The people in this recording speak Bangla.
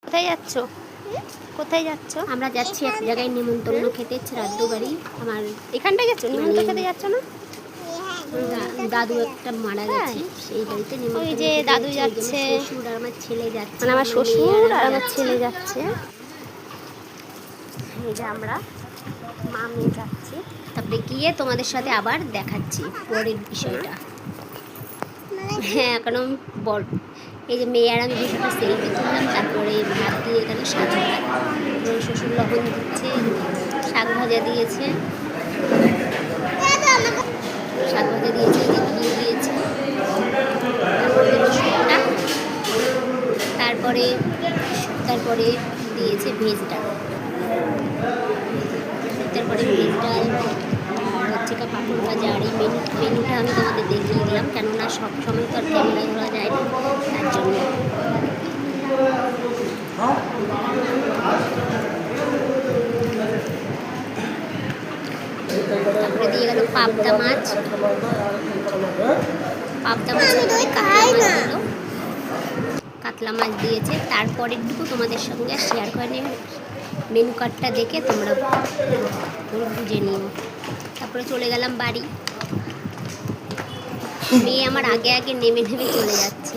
কোথায় যাচ্ছ? কোথায় যাচ্ছ? আমরা যাচ্ছি এক জায়গায় নিমন্ত্রণ খেতে, শ্রাদ্ধ বাড়ি। আমার এখানটায় যাচ্ছ? নিমন্ত্রণ খেতে যাচ্ছ না? দাদু একটা মারা গেছে, সেই বাড়িতে ওই নিমন্ত্রণ যে খেতে দাদু যাচ্ছি। যাচ্ছে, আমার শ্বশুর আর আমার ছেলে যাচ্ছে, মানে আমার মেয়ে শ্বশুর আর আমার যাচ্ছে। ছেলে যাচ্ছে। এই যে আমরা মা মেয়ে যাচ্ছি। তারপরে গিয়ে তোমাদের সাথে আবার দেখাচ্ছি পরের বিষয়টা। হ্যাঁ, এখনো বল। এই যে মেয়ে আর আমি বিষয়টা সেলফি তুললাম, তারপরে ভাত দিয়ে গেল শাক ভাত। শ্বশুর লবণ দিচ্ছে, শাক ভাজা দিয়েছে, শাক ভাজা দিয়েছে, এই যে ঘি দিয়েছে, তারপরে দিল শুকনা, তারপরে তারপরে দিয়েছে ভেজ ডাল, তারপরে ভেজ ডাল আর হচ্ছে পাঁপড় ভাজা। আর এই মেনুটা আমি তোমাদের দেখিয়ে দিলাম, কেননা সব সময় তো আর ক্যামেরা ধরা যায় না, তার জন্য। তারপরে দিয়ে গেল পাবদা মাছ, পাবদা মাছ দিল, কাতলা মাছ দিয়েছে। তারপরেরটুকু তোমাদের সঙ্গে শেয়ার করে নেবে, মেনু কার্ডটা দেখে তোমরা বুঝে নিও। তারপরে চলে গেলাম বাড়ি। মেয়ে আমার আগে আগে নেমে চলে যাচ্ছে।